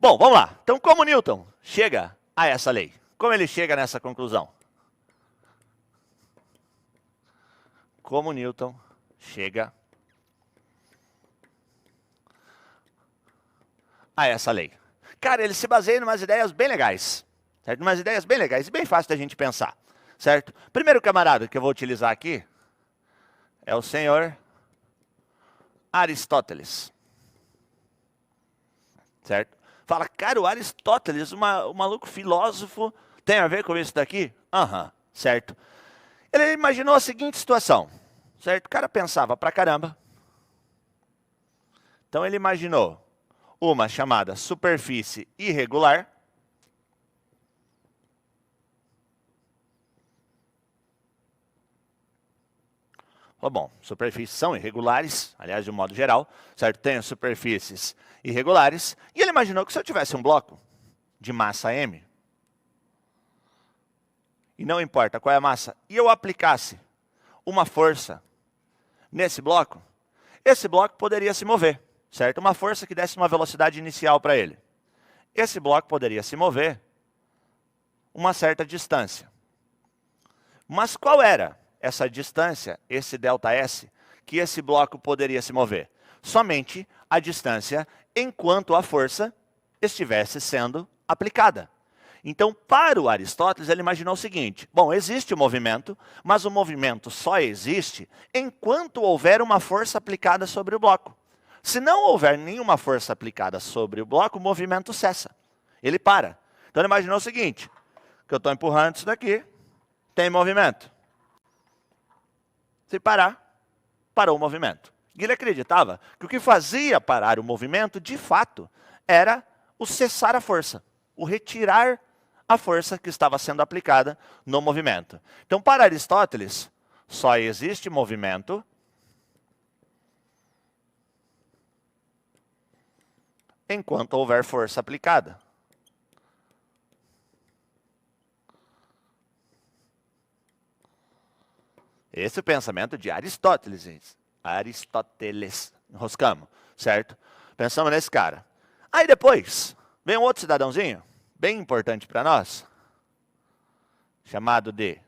Bom, vamos lá. Então, como Newton chega a essa lei? Como ele chega nessa conclusão? Como Newton chega a essa lei? Cara, ele se baseia em umas ideias bem legais, certo? Umas ideias bem legais e bem fáceis da gente pensar, certo? Primeiro camarada que eu vou utilizar aqui é o senhor Aristóteles, certo? Fala, cara, o Aristóteles, o maluco filósofo, tem a ver com isso daqui? Aham, certo? Ele imaginou a seguinte situação, certo? O cara pensava pra caramba. Então ele imaginou uma chamada superfície irregular. Bom, superfícies são irregulares, aliás, de um modo geral, certo? Tem superfícies irregulares. E ele imaginou que se eu tivesse um bloco de massa m, e não importa qual é a massa, e eu aplicasse uma força nesse bloco, esse bloco poderia se mover, certo? Uma força que desse uma velocidade inicial para ele. Esse bloco poderia se mover uma certa distância. Mas qual era essa distância, esse ΔS, que esse bloco poderia se mover? Somente a distância enquanto a força estivesse sendo aplicada. Então, para o Aristóteles, ele imaginou o seguinte: bom, existe o movimento, mas o movimento só existe enquanto houver uma força aplicada sobre o bloco. Se não houver nenhuma força aplicada sobre o bloco, o movimento cessa. Ele para. Então, ele imaginou o seguinte, que eu estou empurrando isso daqui, tem movimento. Se parar, parou o movimento. E ele acreditava que o que fazia parar o movimento, de fato, era o cessar a força, o retirar a força que estava sendo aplicada no movimento. Então, para Aristóteles, só existe movimento enquanto houver força aplicada. Esse é o pensamento de Aristóteles, gente. Aristóteles, enroscamos, certo? Pensamos nesse cara. Aí depois, vem um outro cidadãozinho, bem importante para nós, chamado de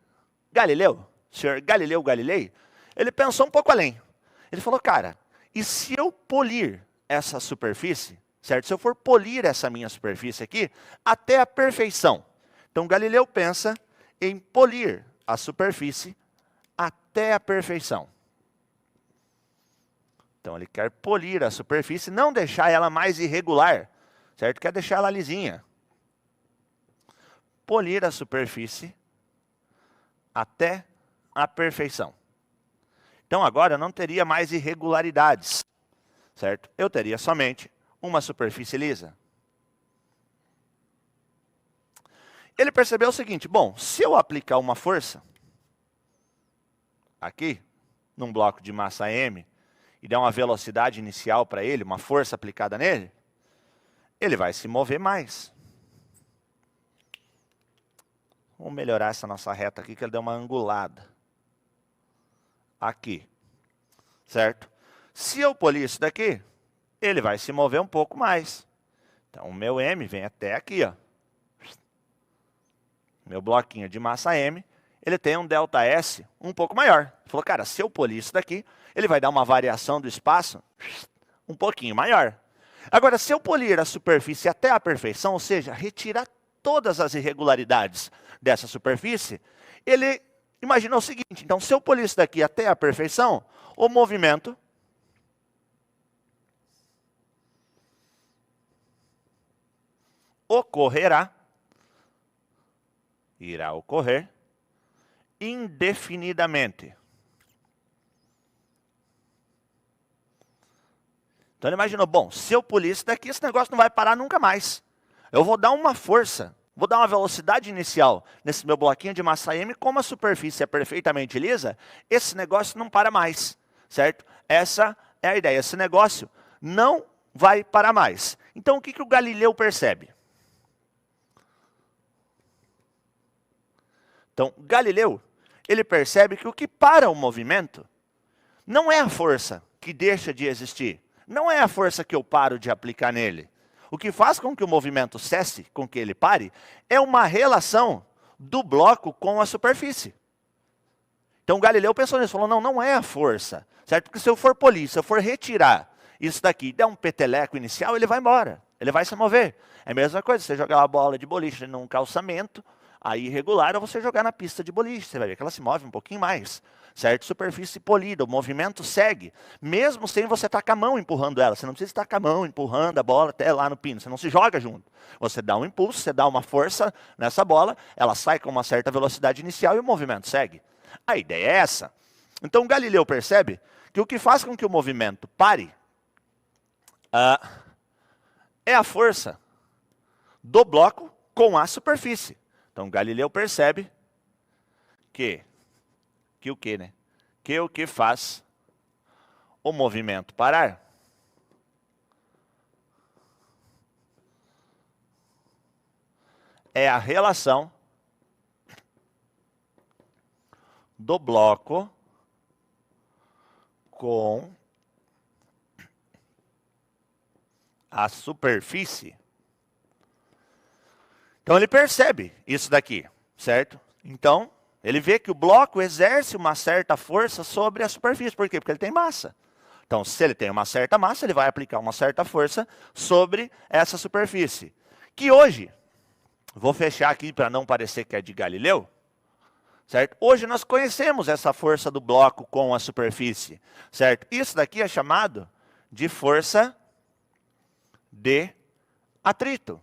Galileu, senhor Galileu Galilei. Ele pensou um pouco além. Ele falou, cara, e se eu polir essa superfície, certo? Se eu for polir essa minha superfície aqui até a perfeição. Então Galileu pensa em polir a superfície até a perfeição. Então ele quer polir a superfície, não deixar ela mais irregular, certo? Quer deixar ela lisinha. Polir a superfície até a perfeição. Então agora eu não teria mais irregularidades, certo? Eu teria somente uma superfície lisa. Ele percebeu o seguinte, bom, se eu aplicar uma força aqui, num bloco de massa m, e der uma velocidade inicial para ele, uma força aplicada nele, ele vai se mover mais. Vamos melhorar essa nossa reta aqui, que ele deu uma angulada. Aqui, certo? Se eu polir isso daqui, ele vai se mover um pouco mais. Então, o meu m vem até aqui, ó. Meu bloquinho de massa m, ele tem um ΔS um pouco maior. Ele falou, cara, se eu polir isso daqui, ele vai dar uma variação do espaço um pouquinho maior. Agora, se eu polir a superfície até a perfeição, ou seja, retirar todas as irregularidades dessa superfície, ele imaginou o seguinte, então se eu polir isso daqui até a perfeição, o movimento irá ocorrer indefinidamente. Então ele imaginou, bom, se eu polir isso daqui, esse negócio não vai parar nunca mais. Eu vou dar uma força, vou dar uma velocidade inicial nesse meu bloquinho de massa m, como a superfície é perfeitamente lisa, esse negócio não para mais, certo? Essa é a ideia, esse negócio não vai parar mais. Então o que o Galileu percebe? Então, Galileu, ele percebe que o que para o movimento não é a força que deixa de existir. Não é a força que eu paro de aplicar nele. O que faz com que o movimento cesse, com que ele pare, é uma relação do bloco com a superfície. Então Galileu pensou nisso, falou, não, não é a força, certo? Porque se eu for polir, se eu for retirar isso daqui e der um peteleco inicial, ele vai embora, ele vai se mover. É a mesma coisa, você jogar uma bola de boliche num calçamento, aí irregular, ou você jogar na pista de boliche, você vai ver que ela se move um pouquinho mais, certo? Superfície polida, o movimento segue, mesmo sem você estar com a mão empurrando ela. Você não precisa estar com a mão empurrando a bola até lá no pino, você não se joga junto. Você dá um impulso, você dá uma força nessa bola, ela sai com uma certa velocidade inicial e o movimento segue. A ideia é essa. Então Galileu percebe que o que faz com que o movimento pare é a força do bloco com a superfície. Então Galileu percebe que o que, né? Que o que faz o movimento parar é a relação do bloco com a superfície. Então ele percebe isso daqui, certo? Então ele vê que o bloco exerce uma certa força sobre a superfície. Por quê? Porque ele tem massa. Então se ele tem uma certa massa, ele vai aplicar uma certa força sobre essa superfície. Que hoje, vou fechar aqui para não parecer que é de Galileu, certo? Hoje nós conhecemos essa força do bloco com a superfície, certo? Isso daqui é chamado de força de atrito.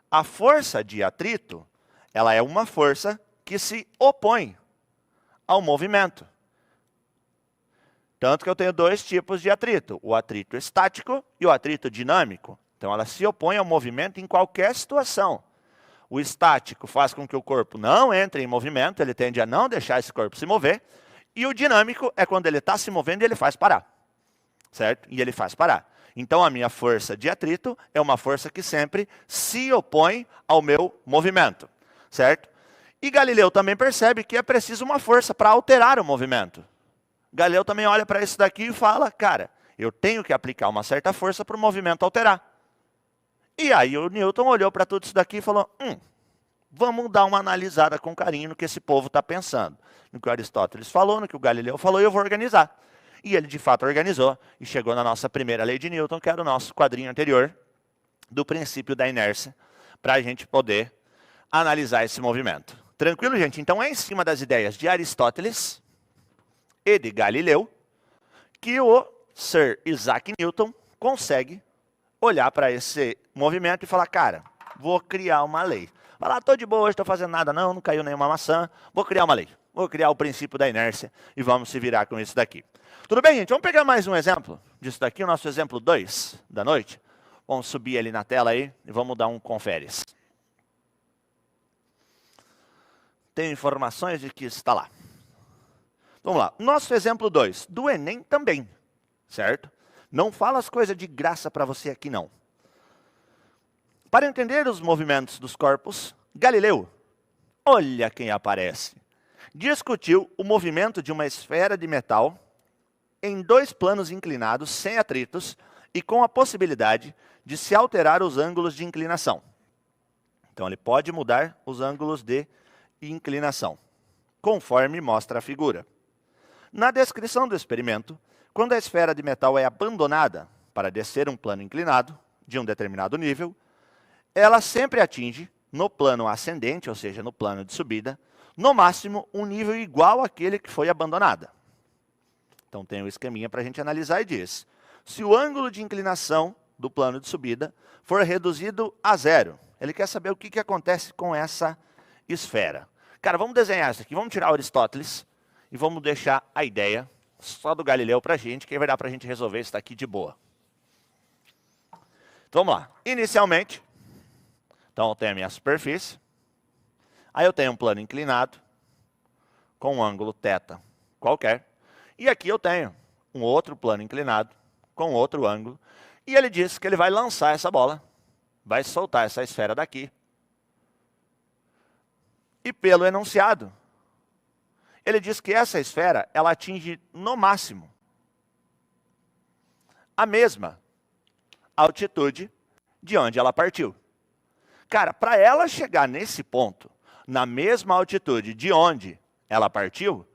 A força de atrito, ela é uma força que se opõe ao movimento. Tanto que eu tenho dois tipos de atrito, o atrito estático e o atrito dinâmico. Então ela se opõe ao movimento em qualquer situação. O estático faz com que o corpo não entre em movimento, ele tende a não deixar esse corpo se mover. E o dinâmico é quando ele está se movendo e ele faz parar. Certo? E ele faz parar. Então a minha força de atrito é uma força que sempre se opõe ao meu movimento. Certo? E Galileu também percebe que é preciso uma força para alterar o movimento. Galileu também olha para isso daqui e fala, cara, eu tenho que aplicar uma certa força para o movimento alterar. E aí o Newton olhou para tudo isso daqui e falou, vamos dar uma analisada com carinho no que esse povo está pensando. No que o Aristóteles falou, no que o Galileu falou, e eu vou organizar. E ele de fato organizou e chegou na nossa primeira lei de Newton, que era o nosso quadrinho anterior, do princípio da inércia, para a gente poder analisar esse movimento. Tranquilo, gente? Então é em cima das ideias de Aristóteles e de Galileu que o Sir Isaac Newton consegue olhar para esse movimento e falar, cara, vou criar uma lei. Vai lá, estou de boa, hoje estou fazendo nada não caiu nenhuma maçã, vou criar uma lei. Vou criar o princípio da inércia e vamos se virar com isso daqui. Tudo bem, gente? Vamos pegar mais um exemplo disso daqui, o nosso exemplo 2 da noite. Vamos subir ele na tela aí e vamos dar um conferes. Tem informações de que está lá. Vamos lá. Nosso exemplo 2, do Enem também, certo? Não fala as coisas de graça para você aqui, não. Para entender os movimentos dos corpos, Galileu, olha quem aparece, discutiu o movimento de uma esfera de metal em dois planos inclinados, sem atritos, e com a possibilidade de se alterar os ângulos de inclinação. Então ele pode mudar os ângulos de inclinação, conforme mostra a figura. Na descrição do experimento, quando a esfera de metal é abandonada para descer um plano inclinado, de um determinado nível, ela sempre atinge, no plano ascendente, ou seja, no plano de subida, no máximo um nível igual àquele que foi abandonada. Então tem um esqueminha para a gente analisar e diz, se o ângulo de inclinação do plano de subida for reduzido a zero, ele quer saber o que acontece com essa esfera. Cara, vamos desenhar isso aqui, vamos tirar o Aristóteles e vamos deixar a ideia só do Galileu para a gente, que vai dar para a gente resolver isso daqui de boa. Então vamos lá. Inicialmente, então eu tenho a minha superfície, aí eu tenho um plano inclinado, com um ângulo θ qualquer, e aqui eu tenho um outro plano inclinado, com outro ângulo, e ele diz que ele vai lançar essa bola, vai soltar essa esfera daqui. E pelo enunciado, ele diz que essa esfera, ela atinge no máximo a mesma altitude de onde ela partiu. Cara, para ela chegar nesse ponto, na mesma altitude de onde ela partiu,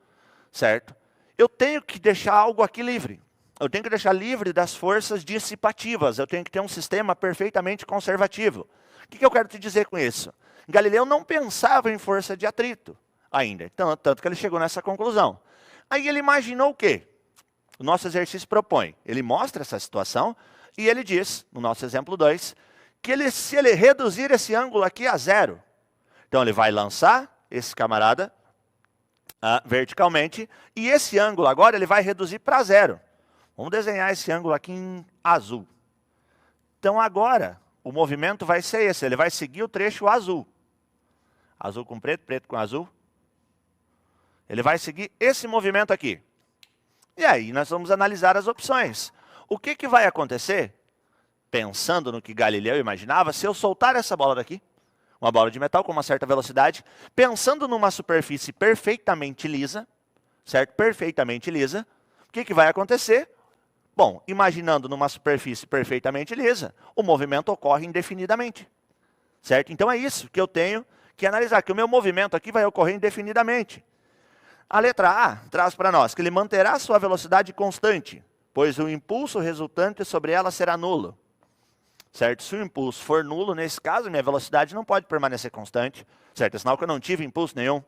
certo? Eu tenho que deixar algo aqui livre. Eu tenho que deixar livre das forças dissipativas. Eu tenho que ter um sistema perfeitamente conservativo. O que eu quero te dizer com isso? Galileu não pensava em força de atrito ainda, tanto que ele chegou nessa conclusão. Aí ele imaginou o quê? O nosso exercício propõe. Ele mostra essa situação e ele diz, no nosso exemplo 2, que se ele reduzir esse ângulo aqui a 0, então ele vai lançar esse camarada verticalmente e esse ângulo agora ele vai reduzir para 0. Vamos desenhar esse ângulo aqui em azul. Então agora o movimento vai ser esse, ele vai seguir o trecho azul. Azul com preto, preto com azul. Ele vai seguir esse movimento aqui. E aí nós vamos analisar as opções. O que vai acontecer, pensando no que Galileu imaginava, se eu soltar essa bola daqui, uma bola de metal com uma certa velocidade, pensando numa superfície perfeitamente lisa, certo? Perfeitamente lisa, o que vai acontecer? Bom, imaginando numa superfície perfeitamente lisa, o movimento ocorre indefinidamente, certo? Então é isso que eu tenho que analisar, que o meu movimento aqui vai ocorrer indefinidamente. A letra A traz para nós que ele manterá sua velocidade constante, pois o impulso resultante sobre ela será nulo. Certo? Se o impulso for nulo, nesse caso, minha velocidade não pode permanecer constante. Certo? É sinal que eu não tive impulso nenhum.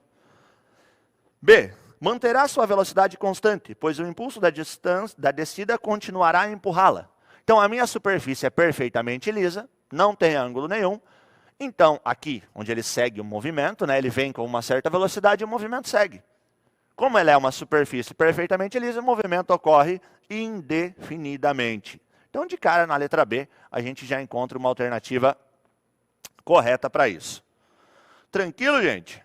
B. Manterá sua velocidade constante, pois o impulso da descida continuará a empurrá-la. Então, a minha superfície é perfeitamente lisa, não tem ângulo nenhum. Então, aqui, onde ele segue o movimento, né, ele vem com uma certa velocidade e o movimento segue. Como ela é uma superfície perfeitamente lisa, o movimento ocorre indefinidamente. Então, de cara, na letra B, a gente já encontra uma alternativa correta para isso. Tranquilo, gente?